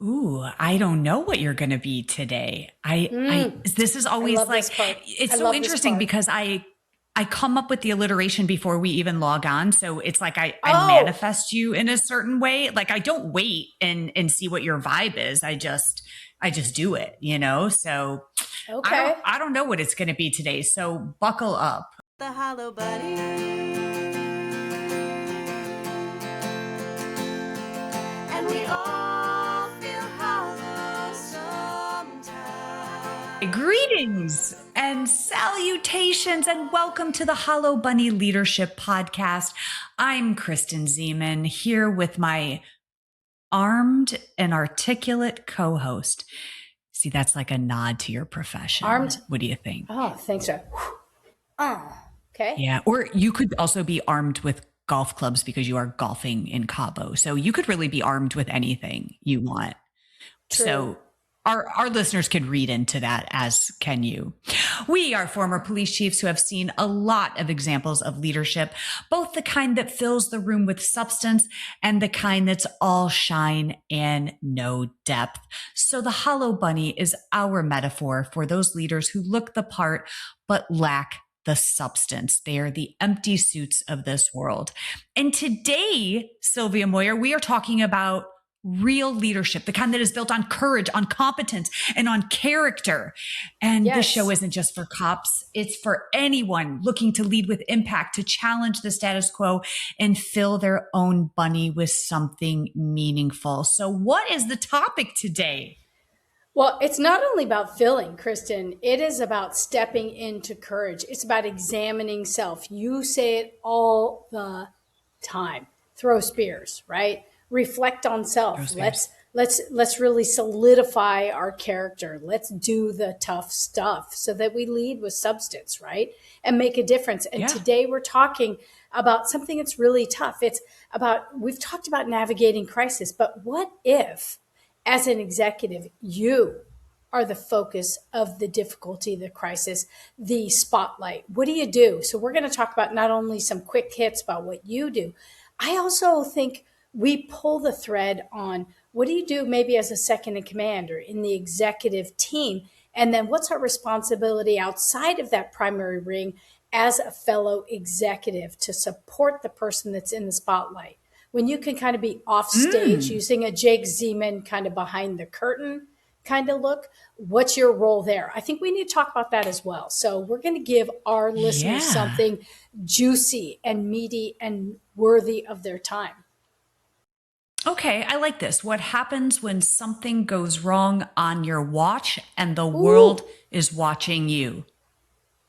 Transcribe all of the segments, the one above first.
Ooh, I don't know what you're going to be today. This is I always love like, this part. it's I so love this interesting part. because I come up with the alliteration before we even log on. So it's like I Oh, manifest you in a certain way. Like I don't wait and see what your vibe is. I just do it, you know? So okay. I don't know what it's going to be today. So buckle up. The Hollow Buddy. And we all feel hollow sometimes. Greetings and salutations, and welcome to the Hollow Bunny Leadership Podcast. I'm Kristen Ziman here with my armed and articulate co host. See, that's like a nod to your profession. Armed. What do you think? Oh, thanks. Oh, okay. Yeah. Or you could also be armed with golf clubs because you are golfing in Cabo. So you could really be armed with anything you want. True. So our listeners can read into that, as can you. We are former police chiefs who have seen a lot of examples of leadership, both the kind that fills the room with substance and the kind that's all shine and no depth. So the Hollow Bunny is our metaphor for those leaders who look the part but lack the substance. They are the empty suits of this world. And today, Sylvia Moir, we are talking about real leadership, the kind that is built on courage, on competence, and on character. And this show Yes. isn't just for cops. It's for anyone looking to lead with impact, to challenge the status quo and fill their own bunny with something meaningful. So what is the topic today? Well, it's not only about filling, Kristen, it is about stepping into courage. It's about examining self. You say it all the time. Throw spears, right? Reflect on self. Those fears. Let's really solidify our character. Let's do the tough stuff so that we lead with substance, right? And make a difference. And Yeah. today we're talking about something that's really tough. It's about, we've talked about navigating crisis, but what if as an executive, you are the focus of the difficulty, the crisis, the spotlight? What do you do? So, we're going to talk about not only some quick hits about what you do, I also think we pull the thread on what do you do maybe as a second in command or in the executive team? And then what's our responsibility outside of that primary ring as a fellow executive to support the person that's in the spotlight? When you can kind of be off stage using a Jake Ziman kind of behind the curtain kind of look, what's your role there? I think we need to talk about that as well. So we're going to give our listeners Yeah. something juicy and meaty and worthy of their time. Okay, I like this. What happens when something goes wrong on your watch and the world Ooh. is watching you?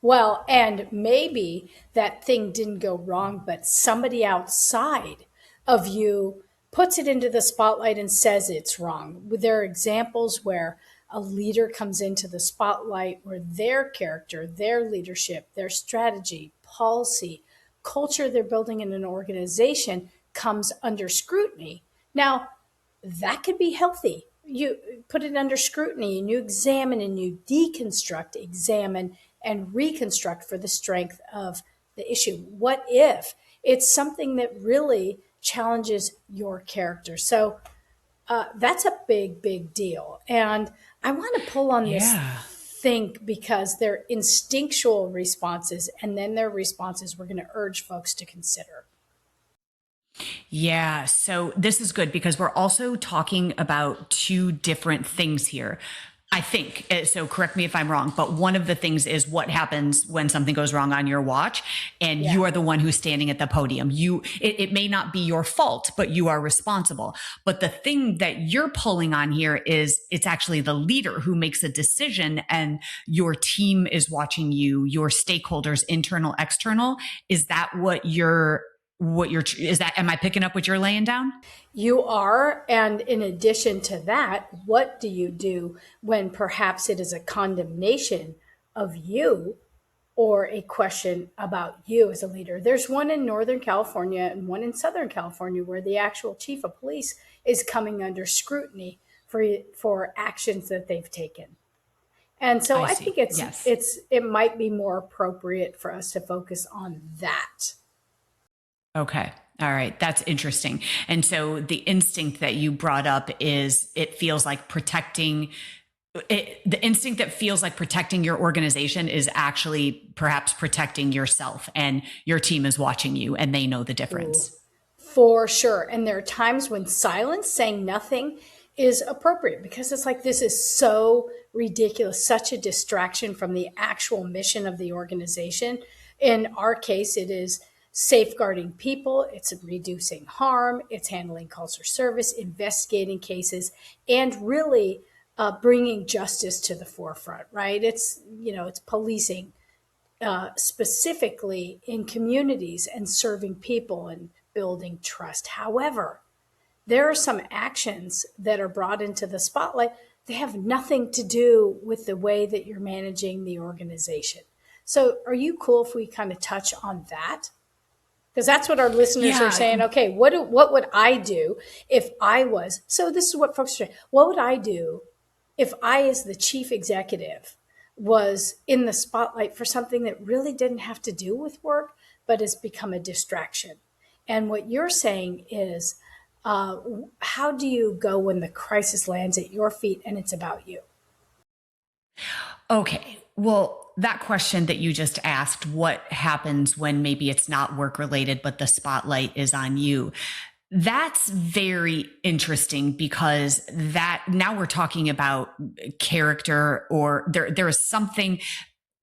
Well, and maybe that thing didn't go wrong, but somebody outside of you puts it into the spotlight and says it's wrong. There are examples where a leader comes into the spotlight where their character, their leadership, their strategy, policy, culture they're building in an organization comes under scrutiny. Now, that could be healthy. You put it under scrutiny and you examine and you deconstruct, examine, and reconstruct for the strength of the issue. What if it's something that really challenges your character? So that's a big, big deal. And I want to pull on this Yeah. think because they're instinctual responses and then their responses we're going to urge folks to consider. Yeah. So this is good because we're also talking about two different things here. I think so. Correct me if I'm wrong, but one of the things is what happens when something goes wrong on your watch, and Yeah. you are the one who's standing at the podium. It may not be your fault, but you are responsible. But the thing that you're pulling on here is it's actually the leader who makes a decision, and your team is watching you. Your stakeholders, internal, external. Is that is that, am I picking up what you're laying down? You are. And in addition to that, what do you do when perhaps it is a condemnation of you or a question about you as a leader? There's one in Northern California and one in Southern California where the actual chief of police is coming under scrutiny for actions that they've taken. And so I I see. think Yes. it might be more appropriate for us to focus on that. Okay. All right, that's interesting. And so the instinct that you brought up is it feels like protecting the instinct that feels like protecting your organization is actually perhaps protecting yourself, and your team is watching you and they know the Ooh, difference. for sure. And there are times when silence, saying nothing, is appropriate because it's like, this is so ridiculous, such a distraction from the actual mission of the organization. In our case, it is safeguarding people, it's reducing harm, it's handling calls for service, investigating cases, and really bringing justice to the forefront, right? It's policing specifically in communities and serving people and building trust. However, there are some actions that are brought into the spotlight. They have nothing to do with the way that you're managing the organization. So, are you cool if we kind of touch on that? Because that's what our listeners are Yeah. saying. Okay, what would I do if I was? So this is what folks are saying. What would I do if I, as the chief executive, was in the spotlight for something that really didn't have to do with work, but has become a distraction? And what you're saying is, how do you go when the crisis lands at your feet and it's about you? Okay. Well, that question that you just asked, what happens when maybe it's not work related, but the spotlight is on you? That's very interesting because that now we're talking about character, or there is something.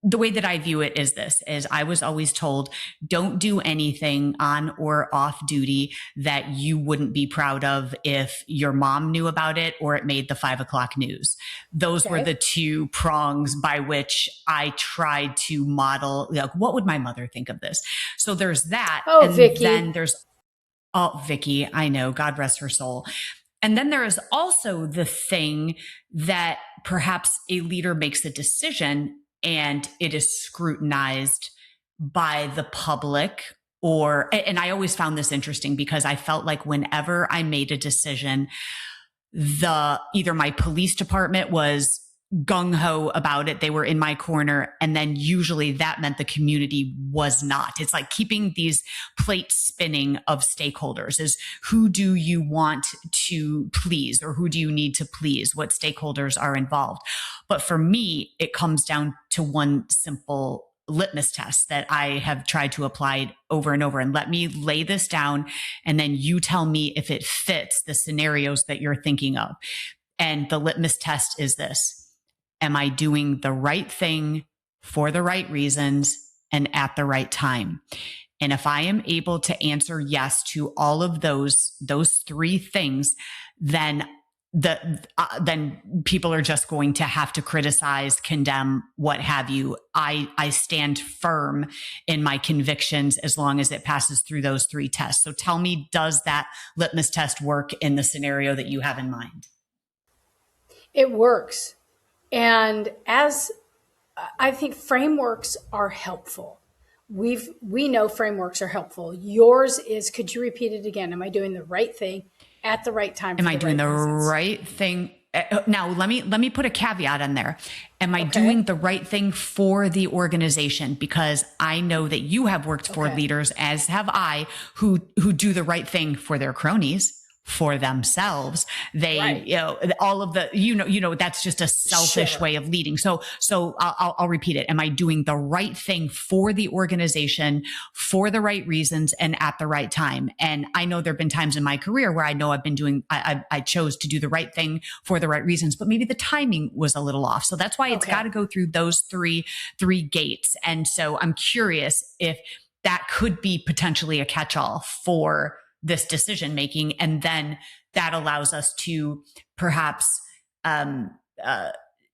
The way that I view it is this: is I was always told, don't do anything on or off duty that you wouldn't be proud of if your mom knew about it or it made the 5 o'clock news. Those were the Okay. two prongs by which I tried to model, like, what would my mother think of this? So there's that. Oh, And then Vicky. there's, oh, Vicky, I know, God rest her soul. And then there is also the thing that perhaps a leader makes a decision and it is scrutinized by the public. And I always found this interesting because I felt like whenever I made a decision, either my police department was gung ho about it. They were in my corner. And then usually that meant the community was not. It's like keeping these plates spinning of stakeholders: is who do you want to please, or who do you need to please? What stakeholders are involved? But for me, it comes down to one simple litmus test that I have tried to apply over and over. And let me lay this down, and then you tell me if it fits the scenarios that you're thinking of. And the litmus test is this: am I doing the right thing for the right reasons and at the right time? And if I am able to answer yes to all of those three things, then then people are just going to have to criticize, condemn, what have you. I stand firm in my convictions as long as it passes through those three tests. So tell me, does that litmus test work in the scenario that you have in mind? It works. And as I think frameworks are helpful. We know frameworks are helpful. Yours is, could you repeat it again? Am I doing the right thing at the right time Am for I the doing right the reasons? right thing? Now, let me put a caveat in there. Am I doing Okay. the right thing for the organization? Because I know that you have worked for Okay. leaders, as have I, who do the right thing for their cronies, for themselves. They, Right. all of the, that's just a selfish Sure. way of leading. So I'll repeat it. Am I doing the right thing for the organization, for the right reasons, and at the right time? And I know there've been times in my career where I know I've been doing, I chose to do the right thing for the right reasons, but maybe the timing was a little off. So that's why it's got Okay. to go through those three gates. And so I'm curious if that could be potentially a catch-all for this decision making. And then that allows us to perhaps um, uh,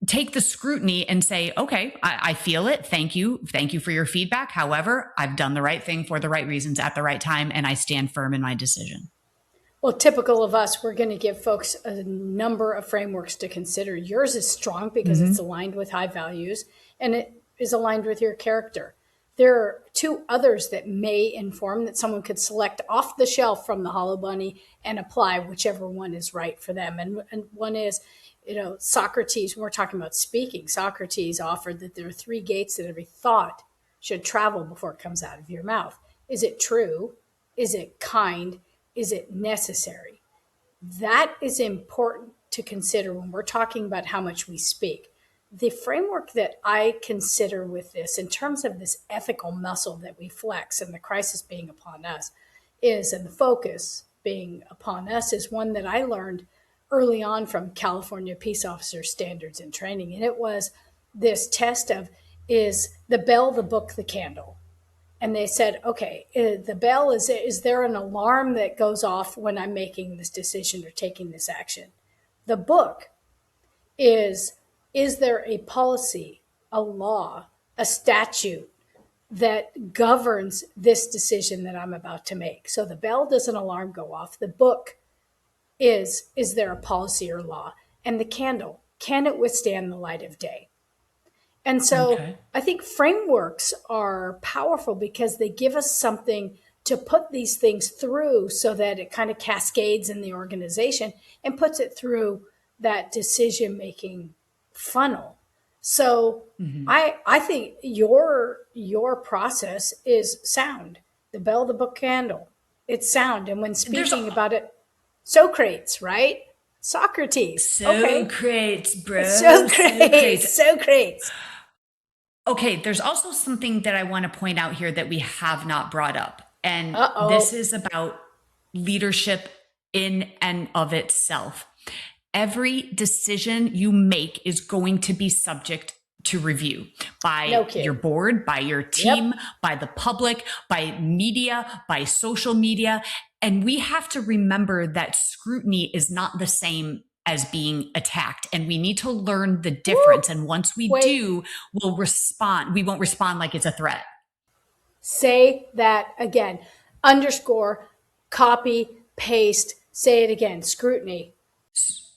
take the scrutiny and say, okay, I feel it. Thank you. Thank you for your feedback. However, I've done the right thing for the right reasons at the right time, and I stand firm in my decision. Well, typical of us, we're going to give folks a number of frameworks to consider. Yours is strong because it's Mm-hmm. aligned with high values and it is aligned with your character. There are two others that may inform that someone could select off the shelf from the Hollow Bunny and apply whichever one is right for them. And one is, Socrates, when we're talking about speaking, Socrates offered that there are three gates that every thought should travel before it comes out of your mouth. Is it true? Is it kind? Is it necessary? That is important to consider when we're talking about how much we speak. The framework that I consider with this, in terms of this ethical muscle that we flex and the crisis being upon us, and the focus being upon us, is one that I learned early on from California Peace Officer Standards and Training. And it was this test of, is the bell, the book, the candle? And they said, okay, the bell, is there an alarm that goes off when I'm making this decision or taking this action? The book is there a policy, a law, a statute that governs this decision that I'm about to make? So the bell, does an alarm go off? The book is there a policy or law? And the candle, can it withstand the light of day? And so I think frameworks are powerful because they give us something to put these things through so that it kind of cascades in the organization and puts it through that decision-making funnel. So I think your process is sound. The bell, the book, candle. It's sound. And when speaking about it, Socrates, right? Socrates. Socrates, bro. Socrates. Okay, there's also something that I want to point out here that we have not brought up. And this is about leadership in and of itself. Every decision you make is going to be subject to review by your board, by your team, by the public, by media, by social media. And we have to remember that scrutiny is not the same as being attacked. And we need to learn the difference. And once we do, we'll respond. We won't respond like it's a threat. Say that again. Underscore, copy, paste, say it again. Scrutiny.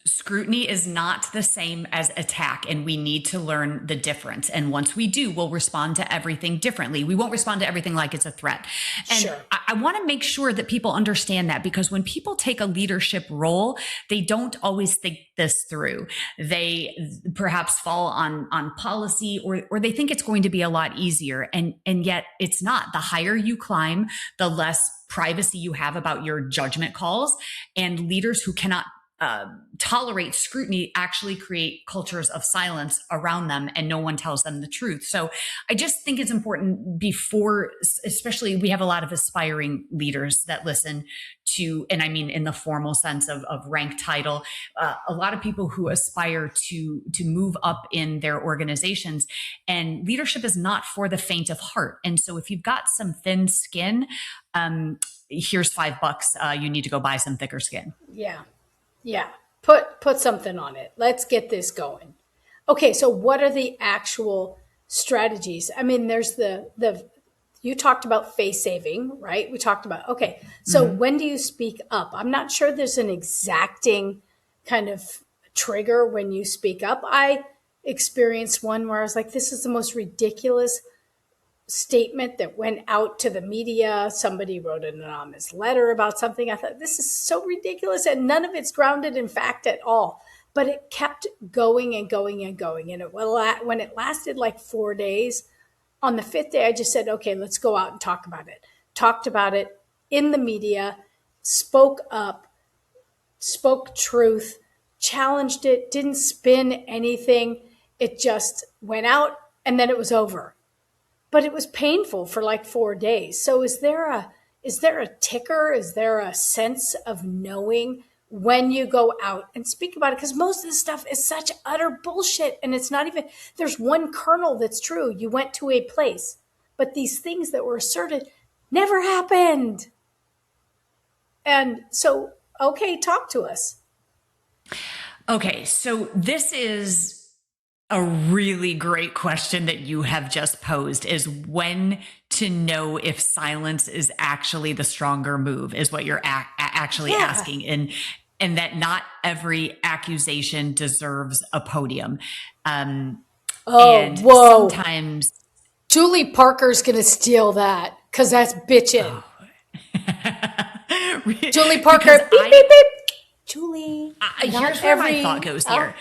Scrutiny is not the same as attack, and we need to learn the difference. And once we do, we'll respond to everything differently. We won't respond to everything like it's a threat. And I want to make sure that people understand that, because when people take a leadership role, they don't always think this through. They perhaps fall on policy, or they think it's going to be a lot easier. And yet it's not. The higher you climb, the less privacy you have about your judgment calls. And leaders who cannot tolerate scrutiny actually create cultures of silence around them, and no one tells them the truth. So I just think it's important before, especially we have a lot of aspiring leaders that listen to, and I mean in the formal sense of rank title, a lot of people who aspire to move up in their organizations, and leadership is not for the faint of heart. And so if you've got some thin skin, here's $5. You need to go buy some thicker skin. Yeah. Put something on it. Let's get this going. Okay. So what are the actual strategies? I mean, there's you talked about face saving, right? We talked about, okay. So when do you speak up? I'm not sure there's an exacting kind of trigger when you speak up. I experienced one where I was like, this is the most ridiculous statement that went out to the media. Somebody wrote an anonymous letter about something. I thought, this is so ridiculous, and none of it's grounded in fact at all. But it kept going and going and going. And when it lasted like 4 days, on the 5th day, I just said, okay, let's go out and talk about it. Talked about it in the media, spoke up, spoke truth, challenged it, didn't spin anything. It just went out, and then it was over. But it was painful for like 4 days. So is there a ticker? Is there a sense of knowing when you go out and speak about it? Because most of this stuff is such utter bullshit. And it's not even, there's one kernel that's true. You went to a place, but these things that were asserted never happened. And so, okay, talk to us. Okay, so this is a really great question that you have just posed, is when to know if silence is actually the stronger move, is what you're actually asking. And that not every accusation deserves a podium. And sometimes Julie Parker's going to steal that because that's bitching. Julie Parker, beep, beep, beep. Julie. Here's where my thought goes here.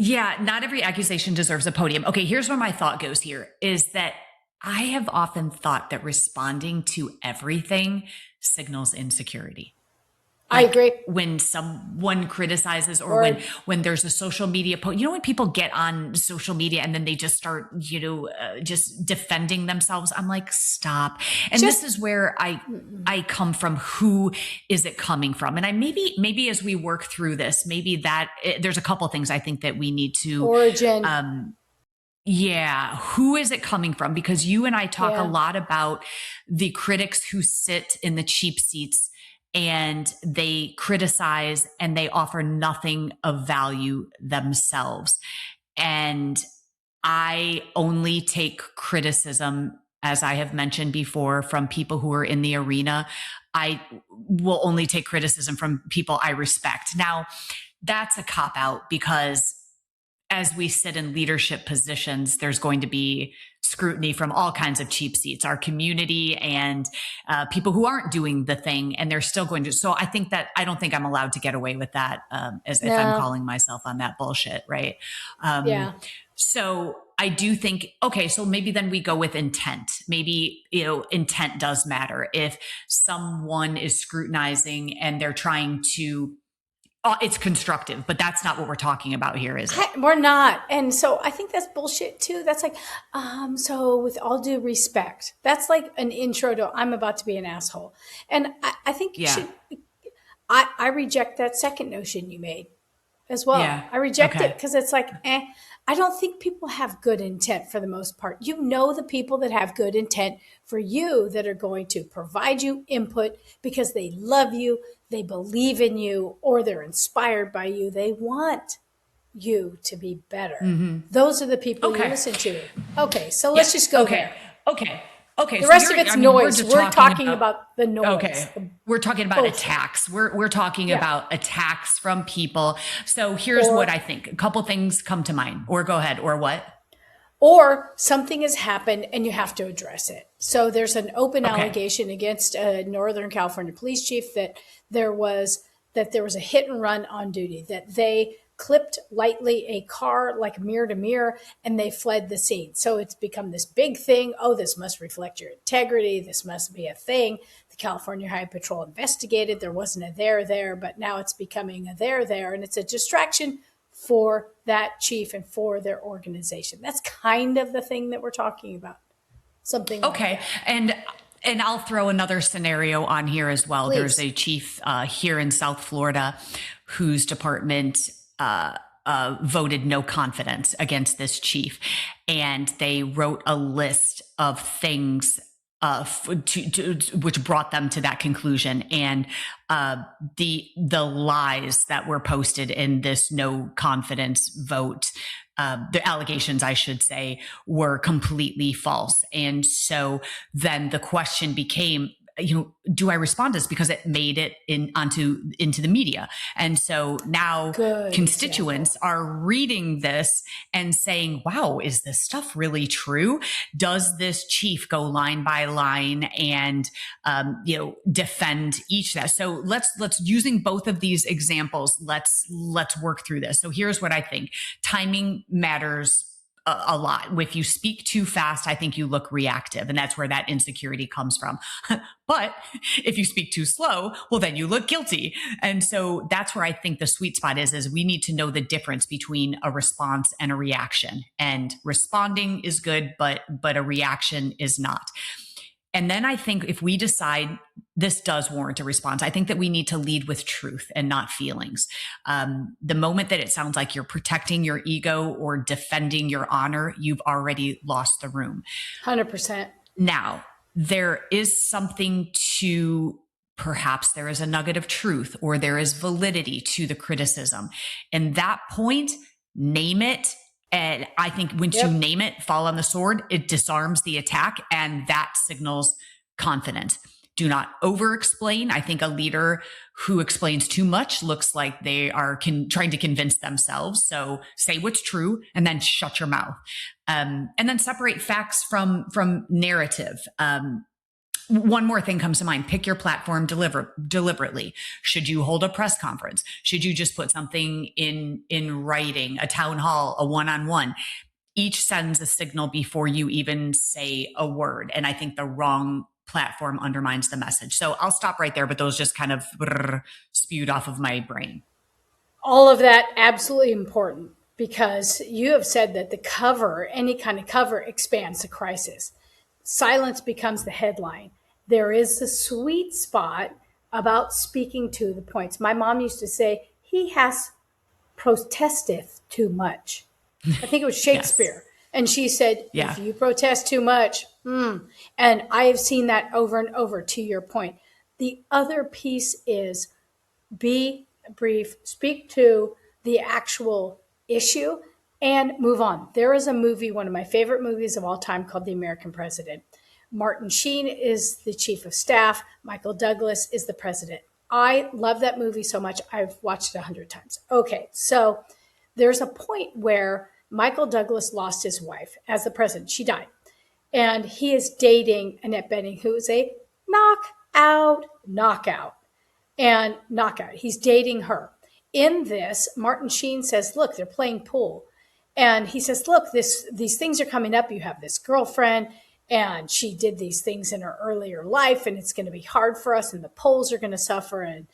Yeah, not every accusation deserves a podium. Okay, here's where my thought goes here, is that I have often thought that responding to everything signals insecurity. I Like agree. when someone criticizes or Or when there's a social media post, when people get on social media and then they just start, just defending themselves, I'm like, stop. And Just- this is where I come from. Who is it coming from? And I maybe as we work through this, maybe that there's a couple of things I think that we need to, origin. yeah. Who is it coming from? Because you and I talk a Yeah. lot about the critics who sit in the cheap seats and they criticize and they offer nothing of value themselves. And I only take criticism, as I have mentioned before, from people who are in the arena. I will only take criticism from people I respect. Now, that's a cop out because as we sit in leadership positions, there's going to be scrutiny from all kinds of cheap seats, our community and people who aren't doing the thing, and they're still going to. So I don't think I'm allowed to get away with that as if I'm calling myself on that bullshit, right? Yeah. So I do think, okay, so maybe then we go with intent. Maybe, intent does matter. If someone is scrutinizing and they're trying to it's constructive, but that's not what we're talking about here, is it? We're not. And so I think that's bullshit too. That's like, so with all due respect, that's like an intro to I'm about to be an asshole. And I think you should, I reject that second notion you made as well. Yeah. I reject it because it's like, I don't think people have good intent for the most part. The people that have good intent for you that are going to provide you input because they love you, they believe in you, or they're inspired by you. They want you to be better. Those are the people you listen to. Okay, so let's just go there. Okay. The rest of it's noise. We're talking about the noise. Okay. We're talking about attacks. We're talking about attacks from people. So here's what I think. A couple things come to mind. Or go ahead. Or what? Or something has happened and you have to address it. So there's an open allegation against a Northern California police chief that there was a hit and run on duty, that they clipped lightly a car like mirror to mirror and they fled the scene. So it's become this big thing. Oh, this must reflect your integrity. This must be a thing. The California Highway Patrol investigated. There wasn't a there, but now it's becoming a there, and it's a distraction for that chief and for their organization. That's kind of the thing that we're talking about. Something like that. And I'll throw another scenario on here as well. Please. There's a chief here in South Florida whose department voted no confidence against this chief. And they wrote a list of things which brought them to that conclusion. And the lies that were posted in this no confidence vote, the allegations, I should say, were completely false. And so then the question became, do I respond to this because it made it into the media? And so now constituents are reading this and saying, wow, is this stuff really true? Does this chief go line by line and, defend each of that? So let's using both of these examples, let's work through this. So here's what I think. Timing matters a lot. If you speak too fast, I think you look reactive, and that's where that insecurity comes from. But if you speak too slow, well, then you look guilty. And so that's where I think the sweet spot is we need to know the difference between a response and a reaction. And responding is good, but a reaction is not. And then I think if we decide this does warrant a response, I think that we need to lead with truth and not feelings. The moment that it sounds like you're protecting your ego or defending your honor, you've already lost the room. 100%. Now, there is something to, perhaps there is a nugget of truth or there is validity to the criticism. And that point, name it. And I think once you name it, fall on the sword, it disarms the attack, and that signals confidence. Do not over-explain. I think a leader who explains too much looks like they are trying to convince themselves. So say what's true and then shut your mouth. And then separate facts from narrative. One more thing comes to mind. Pick your platform deliberately. Should you hold a press conference? Should you just put something in writing, a town hall, a one-on-one? each sends a signal before you even say a word. And I think the wrong platform undermines the message. So I'll stop right there, but those just kind of spewed off of my brain. All of that absolutely important, because you have said that the cover, any kind of cover, expands the crisis. Silence becomes the headline. There is a sweet spot about speaking to the points. My mom used to say, he has protesteth too much. I think it was Shakespeare. Yes. And she said, Yeah. if you protest too much, and I have seen that over and over, to your point. The other piece is be brief, speak to the actual issue, and move on. There is a movie, one of my favorite movies of all time, called The American President. Martin Sheen is the chief of staff. Michael Douglas is the president. I love that movie so much. I've watched it 100 times. Okay, so there's a point where Michael Douglas lost his wife as the president. She died. And he is dating Annette Bening, who is a knockout. He's dating her. In this, Martin Sheen says, look, they're playing pool. And he says, look, these things are coming up. You have this girlfriend, and she did these things in her earlier life, and it's going to be hard for us, and the polls are going to suffer. And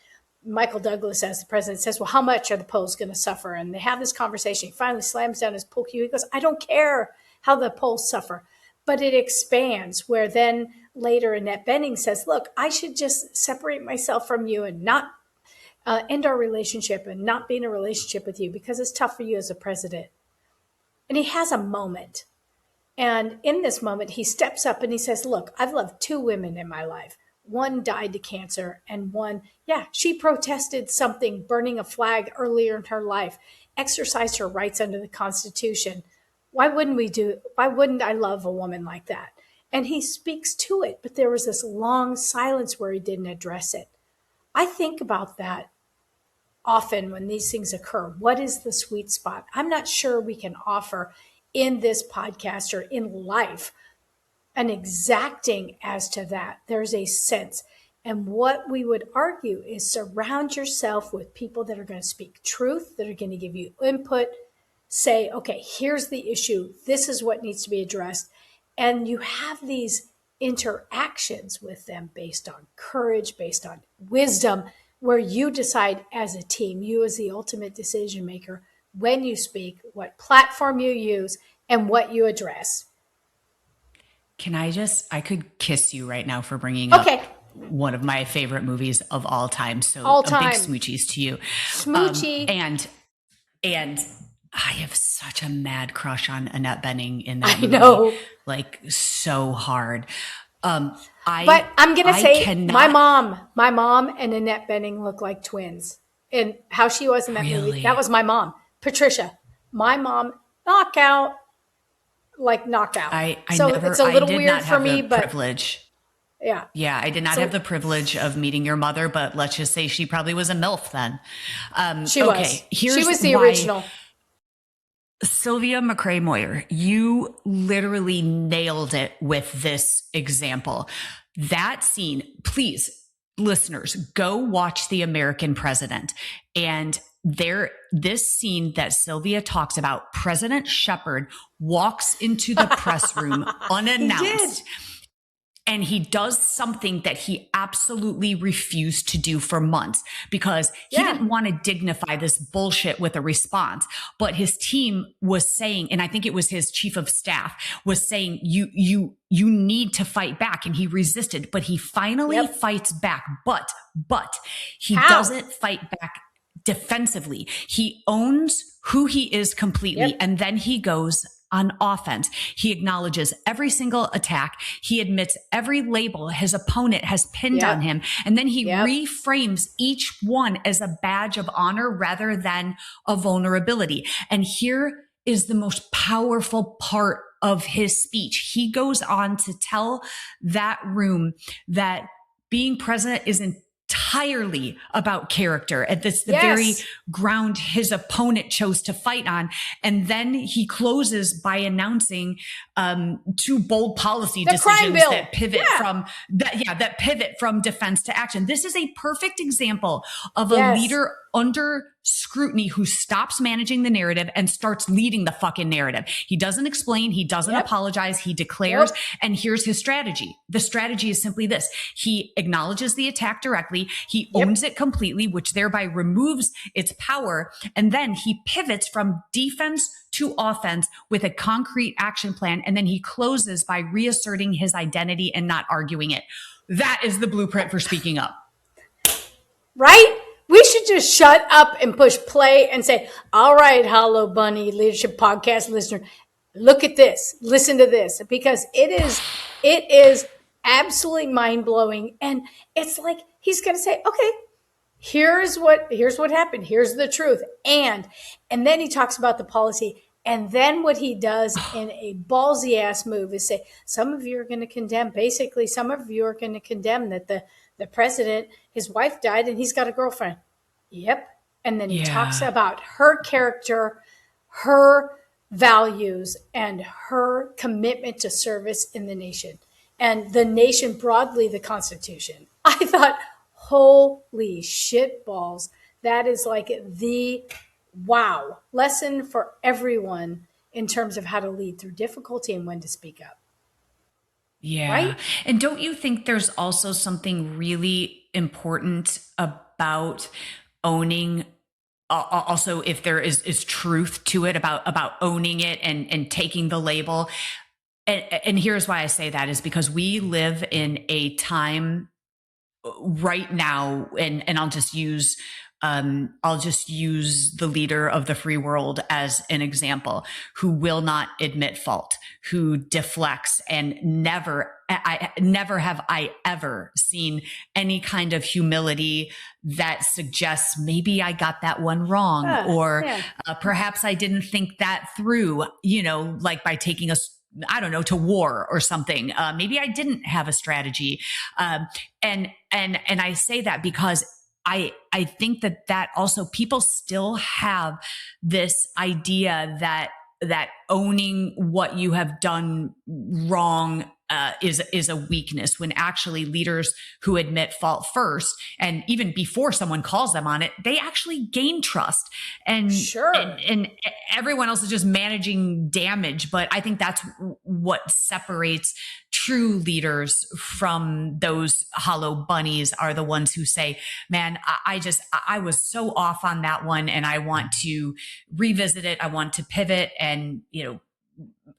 Michael Douglas, as the president, says, well, how much are the polls going to suffer? And they have this conversation. He finally slams down his pool cue. He goes, I don't care how the polls suffer. But it expands, where then later Annette Bening says, look, I should just separate myself from you and not end our relationship and not be in a relationship with you because it's tough for you as a president. And he has a moment. And in this moment, he steps up and he says, look, I've loved two women in my life. One died to cancer, and one, she protested something, burning a flag earlier in her life, exercised her rights under the Constitution. Why wouldn't I love a woman like that? And he speaks to it, but there was this long silence where he didn't address it. I think about that often when these things occur. What is the sweet spot? I'm not sure we can offer in this podcast or in life an exacting as to that. There's a sense. And what we would argue is surround yourself with people that are going to speak truth, that are going to give you input, say, okay, here's the issue. This is what needs to be addressed. And you have these interactions with them based on courage, based on wisdom, where you decide as a team, you as the ultimate decision maker, when you speak, what platform you use, and what you address. I could kiss you right now for bringing up one of my favorite movies of all time. So a big smoochies to you. Smoochie. And I have such a mad crush on Annette Bening in that movie. I know. Like, so hard. But I'm going to say my mom and Annette Bening look like twins. And how she was in that movie, that was my mom. Patricia, my mom, knockout. It's a little weird for me, but privilege. Yeah. Yeah, I did not have the privilege of meeting your mother, but let's just say she probably was a MILF then. She was. She was the original. Sylvia McCrae Moir, you literally nailed it with this example. That scene, please, listeners, go watch The American President. And this scene that Sylvia talks about, President Shepard walks into the press room unannounced. And he does something that he absolutely refused to do for months because he didn't want to dignify this bullshit with a response. But his team was saying, and I think it was his chief of staff was saying, you need to fight back. And he resisted, but he finally fights back. But he doesn't fight back defensively. He owns who he is completely. And then he goes on offense. He acknowledges every single attack. He admits every label his opponent has pinned on him. And then he reframes each one as a badge of honor rather than a vulnerability. And here is the most powerful part of his speech. He goes on to tell that room that being president is entirely about character. And that's the very ground his opponent chose to fight on. And then he closes by announcing two bold policy decisions that pivot that pivot from defense to action. This is a perfect example of a leader under scrutiny who stops managing the narrative and starts leading the fucking narrative. He doesn't explain. He doesn't apologize. He declares. And here's his strategy. The strategy is simply this. He acknowledges the attack directly. He owns it completely, which thereby removes its power. And then he pivots from defense to offense with a concrete action plan. And then he closes by reasserting his identity and not arguing it. That is the blueprint for speaking up. Right? We should just shut up and push play and say, all right, Hollow Bunny Leadership Podcast listener, look at this, listen to this, because it is absolutely mind blowing. And it's like, he's going to say, okay, here's what happened. Here's the truth. And then he talks about the policy. And then what he does in a ballsy ass move is say, some of you are going to condemn, basically, some of you are going to condemn that the president, his wife died and he's got a girlfriend. Yep. And then he talks about her character, her values, and her commitment to service in the nation, and the nation broadly, the Constitution. I thought, holy shit balls. That is like the wow lesson for everyone in terms of how to lead through difficulty and when to speak up. Yeah. Right? And don't you think there's also something really important about owning, also if there is truth to it, about owning it and taking the label? And here's why I say that is because we live in a time right now, and I'll just use the leader of the free world as an example, who will not admit fault, who deflects, and never have I ever seen any kind of humility that suggests maybe I got that one wrong, or perhaps I didn't think that through, like by taking us, I don't know, to war or something. Maybe I didn't have a strategy. And I say that because I think that also people still have this idea that owning what you have done wrong is a weakness, when actually leaders who admit fault first, and even before someone calls them on it, they actually gain trust. And and everyone else is just managing damage. But I think that's what separates true leaders from those hollow bunnies, are the ones who say, man, I was so off on that one, and I want to revisit it. I want to pivot, and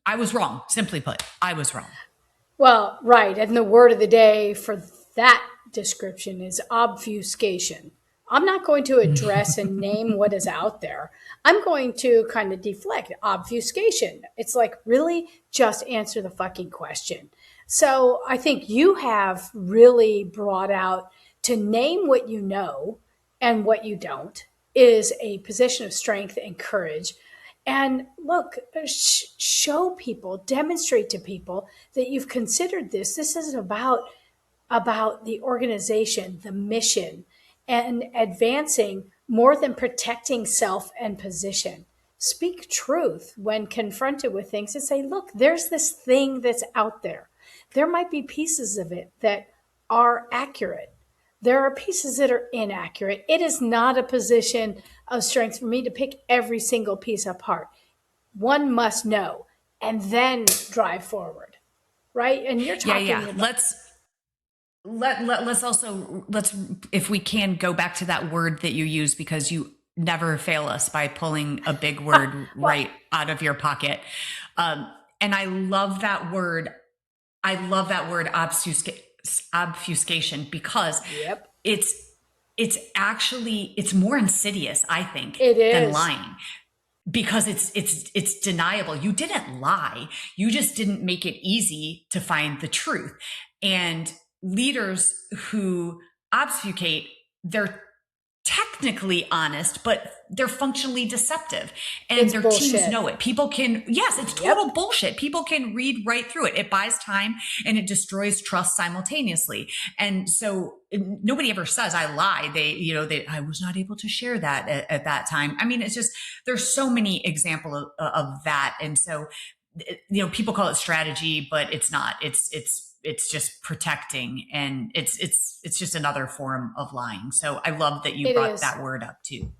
I was wrong. Simply put, I was wrong. Well, right. And the word of the day for that description is obfuscation. I'm not going to address and name what is out there. I'm going to kind of deflect. Obfuscation. It's like, really just answer the fucking question. So I think you have really brought out, to name what you know and what you don't is a position of strength and courage. And look, show people, demonstrate to people that you've considered this. This is about the organization, the mission, and advancing more than protecting self and position. Speak truth when confronted with things and say, look, there's this thing that's out there. There might be pieces of it that are accurate. There are pieces that are inaccurate. It is not a position of strength for me to pick every single piece apart. One must know and then drive forward, right? And you're talking about... Let's also, if we can, go back to that word that you use, because you never fail us by pulling a big word right out of your pocket. And I love that word. I love that word, obfuscation, because it's more insidious, I think, than lying, because it's deniable. You didn't lie. You just didn't make it easy to find the truth. And leaders who obfuscate, they're technically honest, but they're functionally deceptive, and their teams know it. People can, it's total bullshit. People can read right through it. It buys time and it destroys trust simultaneously. And so nobody ever says I lie. I was not able to share that at that time. I mean, it's just, there's so many examples of that. And so, people call it strategy, but it's not. It's it's just protecting, and it's just another form of lying. So I love that you brought that word up too.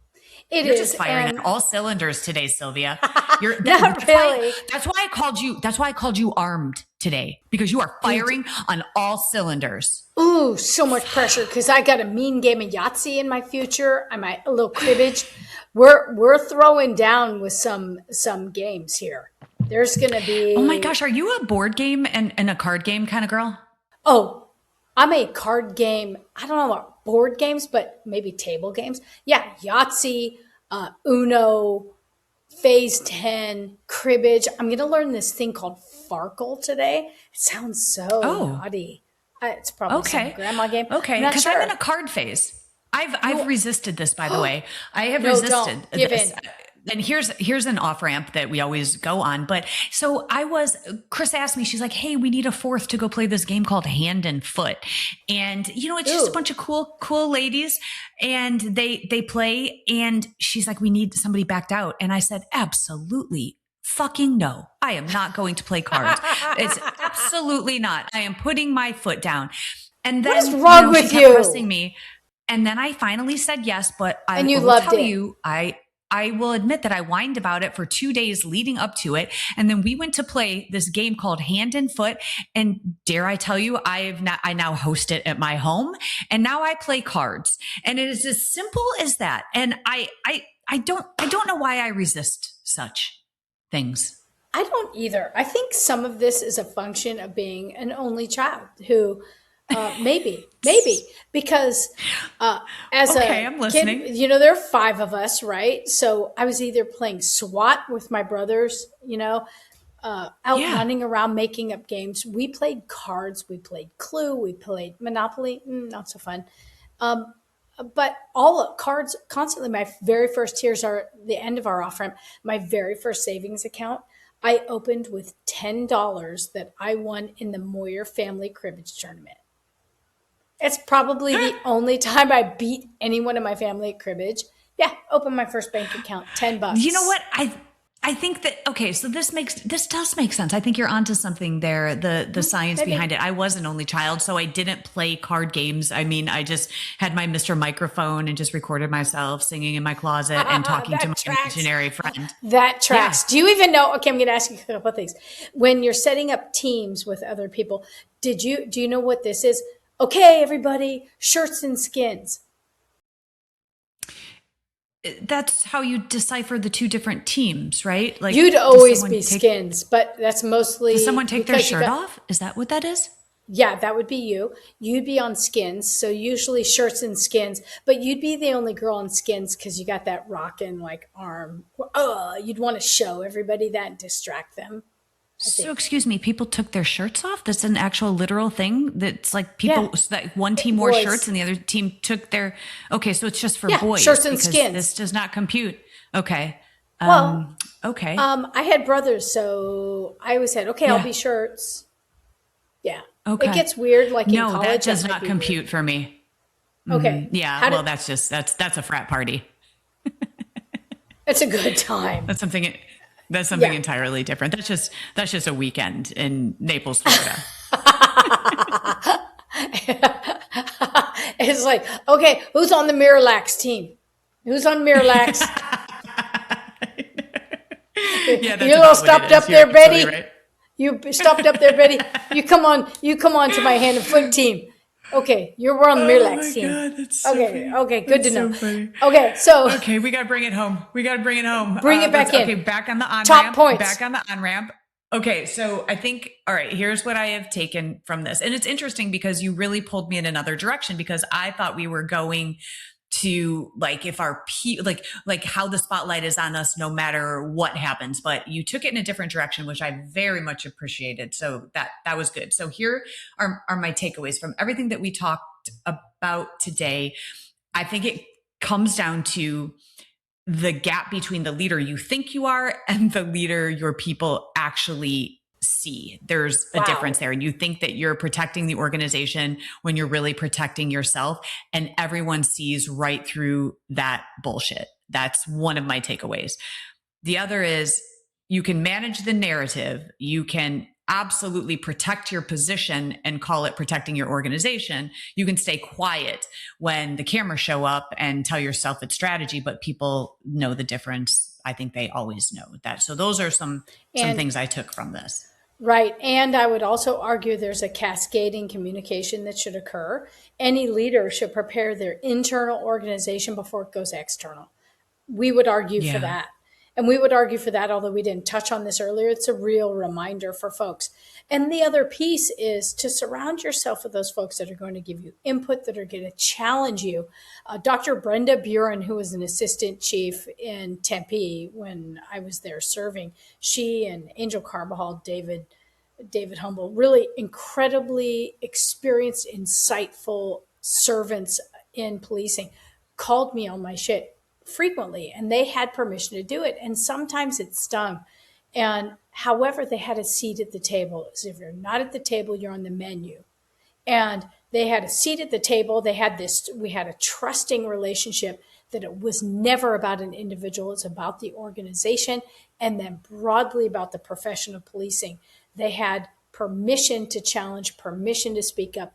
You're just firing on all cylinders today, Sylvia. Not really. That's why I called you. That's why I called you armed today, because you are firing on all cylinders. Ooh, so much pressure because I got a mean game of Yahtzee in my future. I might a little cribbage. We're throwing down with some games here. There's gonna be. Oh my gosh, are you a board game and a card game kind of girl? Oh, I'm a card game. I don't know about board games, but maybe table games. Yeah, Yahtzee, Uno, Phase 10, cribbage. I'm going to learn this thing called Farkle today. It sounds so naughty. It's probably some grandma game. Okay, because I'm in a card phase. I've resisted this, by the way. I have resisted don't. Give this. in. And here's an off ramp that we always go on. But so Chris asked me, she's like, hey, we need a fourth to go play this game called Hand and Foot. And, it's just a bunch of cool ladies, and they play. And she's like, we need somebody backed out. And I said, absolutely fucking no. I am not going to play cards. It's absolutely not. I am putting my foot down. And then, what is wrong with she kept pressing me. And then I finally said yes, but I will tell you, I will admit that I whined about it for 2 days leading up to it. And then we went to play this game called Hand and Foot. And dare I tell you, I now host it at my home, and now I play cards. And it is as simple as that. And I don't know why I resist such things. I don't either. I think some of this is a function of being an only child who maybe because as I'm listening. kid, there are 5 of us, right? So I was either playing SWAT with my brothers, out running around making up games. We played cards, we played Clue, we played Monopoly, not so fun. But all cards constantly. My very first, here's the end of our off ramp. My very first savings account I opened with $10 that I won in the Moir family cribbage tournament. It's probably the only time I beat anyone in my family at cribbage. Yeah, open my first bank account, $10. You know what? I think that, okay, so this does make sense. I think you're onto something there, the science behind it. I was an only child, so I didn't play card games. I mean, I just had my Mr. Microphone and just recorded myself singing in my closet and talking to my imaginary friend. That tracks. Yeah. Do you even know, okay, I'm going to ask you a couple of things. When you're setting up teams with other people, do you know what this is? Okay, everybody, shirts and skins. That's how you decipher the two different teams, right? Like, you'd always be skins, but that's mostly. Does someone take their shirt off? Is that what that is? Yeah, that would be you. You'd be on skins, so usually shirts and skins, but you'd be the only girl on skins because you got that rockin' like arm. You'd want to show everybody that and distract them. So excuse me, people took their shirts off? That's an actual literal thing? That's like people, like one team wore shirts and the other team took their, okay, so it's just for boys. Shirts and skins. This does not compute. Okay. Okay. I had brothers, so I always said, okay, I'll be shirts. Yeah. Okay. It gets weird like in college. No, that does not compute for me. Okay. Yeah, that's a frat party. It's a good time. That's something entirely different. That's just a weekend in Naples, Florida. It's like, okay, who's on the Miralax team? Who's on Miralax? Yeah, you little stopped up there, Betty. Right. You stopped up there, Betty. You come on to my hand and foot team. Okay, we're on the Miralax team. God, that's so funny. Okay, good that's to know. Funny. Okay, we gotta bring it home. Bring it back in. Okay, back on the on-ramp. Top points. Back on the on-ramp. Okay, so I think, all right, here's what I have taken from this. And it's interesting because you really pulled me in another direction, because I thought we were going to like if our like how the spotlight is on us no matter what happens, but you took it in a different direction, which I very much appreciated. So that was good. So here are my takeaways from everything that we talked about today. I think it comes down to the gap between the leader you think you are and the leader your people actually see. There's a difference there. And you think that you're protecting the organization when you're really protecting yourself, and everyone sees right through that bullshit. That's one of my takeaways. The other is you can manage the narrative. You can absolutely protect your position and call it protecting your organization. You can stay quiet when the cameras show up and tell yourself it's strategy, but people know the difference. I think they always know that. So those are some And things I took from this. right. And I would also argue there's a cascading communication that should occur. Any leader should prepare their internal organization before it goes external. We would argue for Yeah. that. And we would argue for that, although we didn't touch on this earlier. It's a real reminder for folks. And the other piece is to surround yourself with those folks that are going to give you input, that are going to challenge you. Dr. Brenda Buren, who was an assistant chief in Tempe when I was there serving, she and Angel Carbajal, David Humble, really incredibly experienced, insightful servants in policing, called me on my shit frequently, and they had permission to do it. And sometimes it stung. And however, they had a seat at the table. As if you're not at the table, you're on the menu. And they had a seat at the table. We had a trusting relationship that it was never about an individual. It's about the organization, and then broadly about the profession of policing. They had permission to challenge, permission to speak up,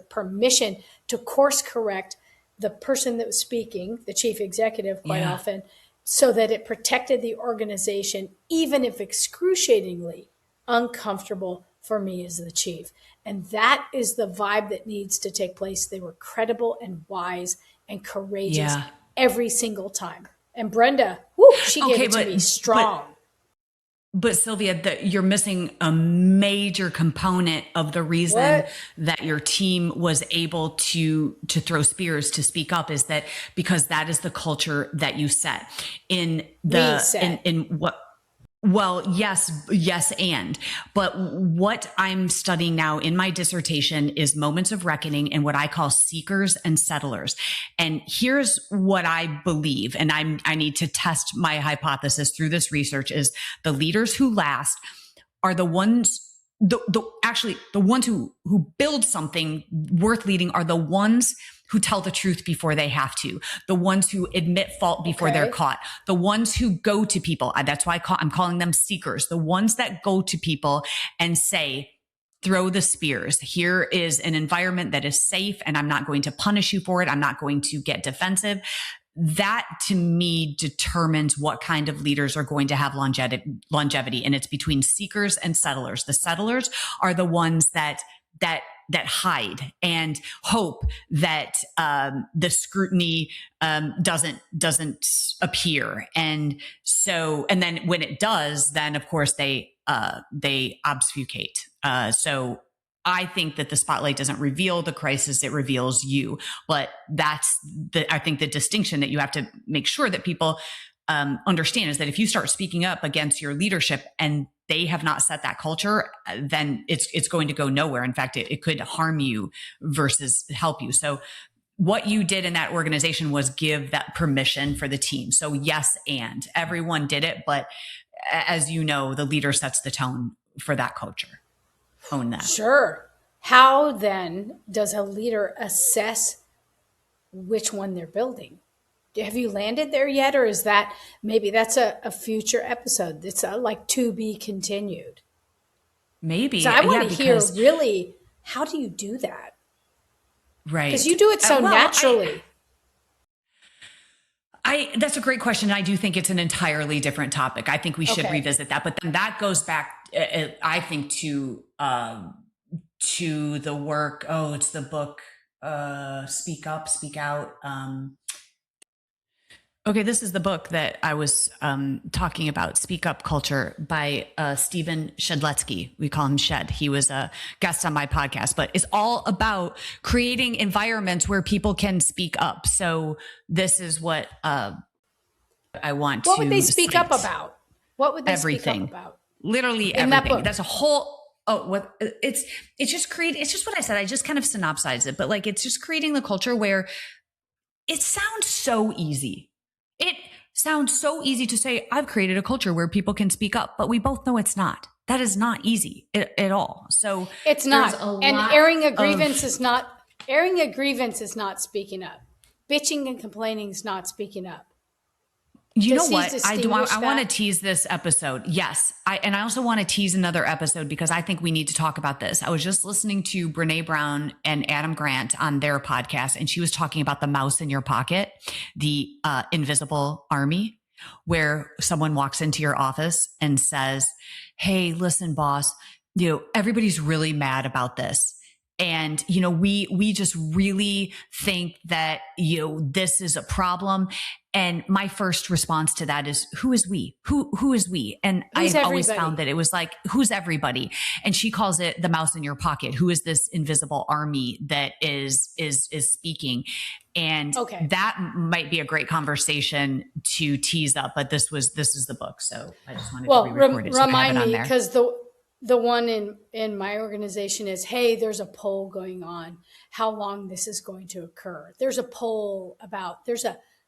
permission to course correct the person that was speaking, the chief executive, quite often, so that it protected the organization, even if excruciatingly uncomfortable for me as the chief. And that is the vibe that needs to take place. They were credible and wise and courageous every single time. And Brenda, she gave it to me strong. But Sylvia, you're missing a major component of the reason that your team was able to throw spears, to speak up, is that because that is the culture that you set in what. Well, yes. But what I'm studying now in my dissertation is moments of reckoning and what I call seekers and settlers. And here's what I believe, and I need to test my hypothesis through this research, is the leaders who last are the ones, actually the ones who build something worth leading are the ones who tell the truth before they have to, the ones who admit fault before they're caught, the ones who go to people. That's why I'm calling them seekers, the ones that go to people and say, throw the spears. Here is an environment that is safe, and I'm not going to punish you for it. I'm not going to get defensive. That to me determines what kind of leaders are going to have longevity. And it's between seekers and settlers. The settlers are the ones that hide and hope that the scrutiny doesn't appear, and then when it does, then of course they obfuscate. So I think that the spotlight doesn't reveal the crisis; it reveals you. But that's I think the distinction that you have to make sure that people understand is that if you start speaking up against your leadership and they have not set that culture, then it's going to go nowhere. In fact, it could harm you versus help you. So what you did in that organization was give that permission for the team. So yes, and everyone did it. But as you know, the leader sets the tone for that culture. Own that. Sure. How then does a leader assess which one they're building? Have you landed there yet? Or is that, maybe that's a future episode? It's like to be continued. Maybe. So I want to hear really, how do you do that? Right. Because you do it so naturally. That's a great question. I do think it's an entirely different topic. I think we should revisit that. But then that goes back, I think, to the work. Oh, it's the book, Speak Up, Speak Out. Okay, this is the book that I was talking about, Speak Up Culture, by Stephen Shedletsky. We call him Shed. He was a guest on my podcast, but it's all about creating environments where people can speak up. So this is what I want to What would they speak cite. up about? What would they Everything. speak up about? Literally In everything. that book? That's a whole... it's just what I said. I just kind of synopsized it, but like, it's just creating the culture where it sounds so easy. It sounds so easy to say, I've created a culture where people can speak up, but we both know it's not. That is not easy at all. So it's not. And airing a grievance is not speaking up. Bitching and complaining is not speaking up. You know Does he what? I distinguish want to that? tease this episode. Yes. I also want to tease another episode because I think we need to talk about this. I was just listening to Brene Brown and Adam Grant on their podcast, and she was talking about the mouse in your pocket, the invisible army, where someone walks into your office and says, "Hey, listen, boss, everybody's really mad about this. And, we just really think that, this is a problem." And my first response to that is, who is we? Who is we? And Who's I've always everybody? found that it was like, who's everybody? And she calls it the mouse in your pocket. Who is this invisible army that is speaking? And Okay. that might be a great conversation to tease up, but this is the book. So I just wanted to re-record it. So I have Remind it on me, there. because the one in my organization is, hey, there's a poll going on how long this is going to occur. There's a poll about,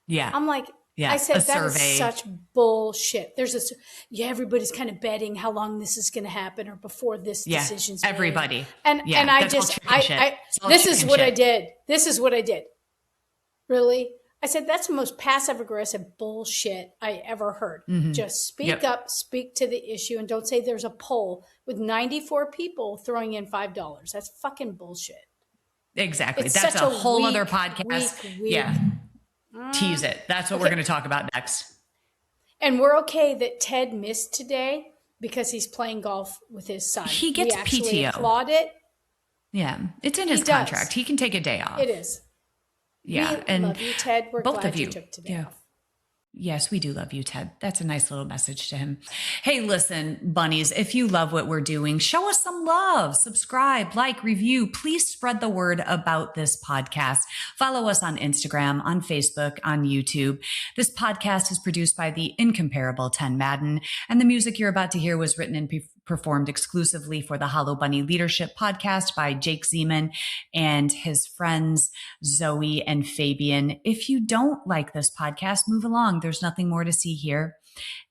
Yeah. I'm like, Yeah, I said, a that survey. is such bullshit. Everybody's kind of betting how long this is going to happen or before this decision's made. Everybody. And I that's all just, chicken shit. It's all this is chicken what shit. I did. This is what I did. Really? I said, that's the most passive aggressive bullshit I ever heard. Mm-hmm. Just speak up, speak to the issue, and don't say there's a poll with 94 people throwing in $5. That's fucking bullshit. Exactly. It's That's such a a whole weak, other podcast. weak. Yeah. Tease it. That's what we're going to talk about next. And we're okay that Ted missed today because he's playing golf with his son. He gets we actually PTO. applaud it. Yeah. It's in his does. contract. He can take a day off. It is. Yeah. We and love you, Ted. We're both glad of you took today off. Yes, we do love you, Ted. That's a nice little message to him. Hey, listen, bunnies, if you love what we're doing, show us some love. Subscribe, like, review. Please spread the word about this podcast. Follow us on Instagram, on Facebook, on YouTube. This podcast is produced by the incomparable 10 Madden, and the music you're about to hear was written and performed exclusively for the Hollow Bunny Leadership Podcast by Jake Ziman and his friends Zoe and Fabian. If you don't like this podcast, move along. There's nothing more to see here.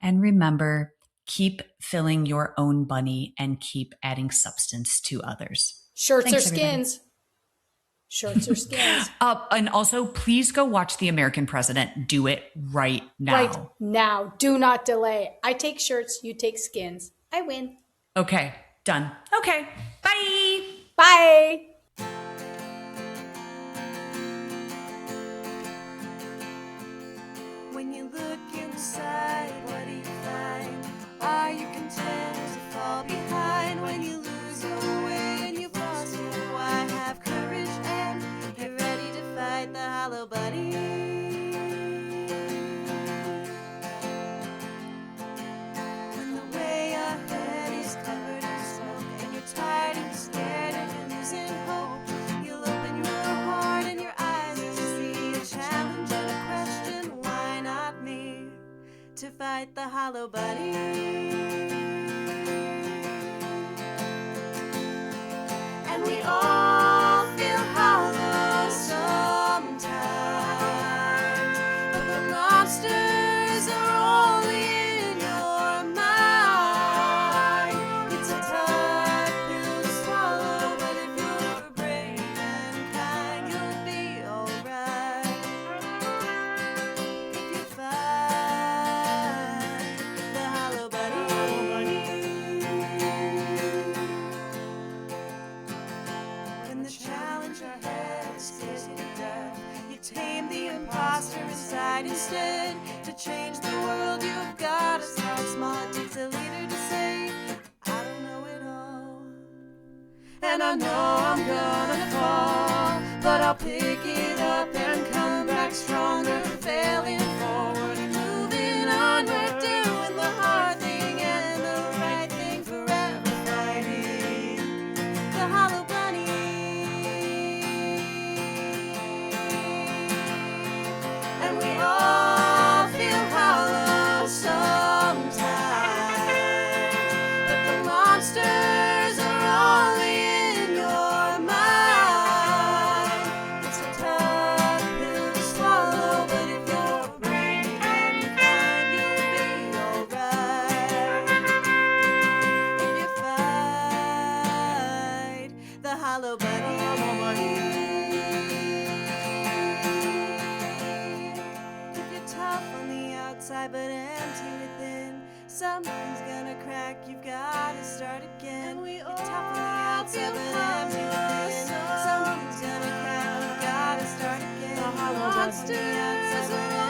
And remember, keep filling your own bunny and keep adding substance to others. Shirts Thanks, or skins. Shirts or skins. And also, please go watch The American President. Do it right now. Right now. Do not delay. I take shirts. You take skins. I win. Okay, done. Okay, bye. Bye. When you look inside, what do you find? Are you content to fall behind? When you lose your way and you've lost your why? Have courage and get ready to fight the hollow bunny. When the way ahead is covered in smoke and you're tired and scared and you're losing hope, you'll open your heart and your eyes to see a challenge and a question. Why not me? To fight the hollow bunny. And we all feel hollow sometimes, but the monsters are only in your mind. It's a tough pill to swallow, but if you're brave and kind, you'll be alright. If you fight the hollow bunny. When the challenge ahead scares you to death, you tame the imposter inside instead. To change the world, you've got to start small. It takes a leader to say, I don't know it all, and I know I'm gonna fall, but I'll pick it up and come back stronger. Failing forward and moving onward, doing the hard thing and the right thing, forever fighting the hollow bunny. And we all feel hollow sometimes, but the monsters are only in your mind. It's a tough pill to swallow, but if you're brave and kind, you'll be alright. If you fight the hollow bunny. If you're tough on the outside empty within. Something's gonna crack, you've gotta start again. And we all tough on the outside, but empty within. Something's gonna crack, you've gotta start again. The monsters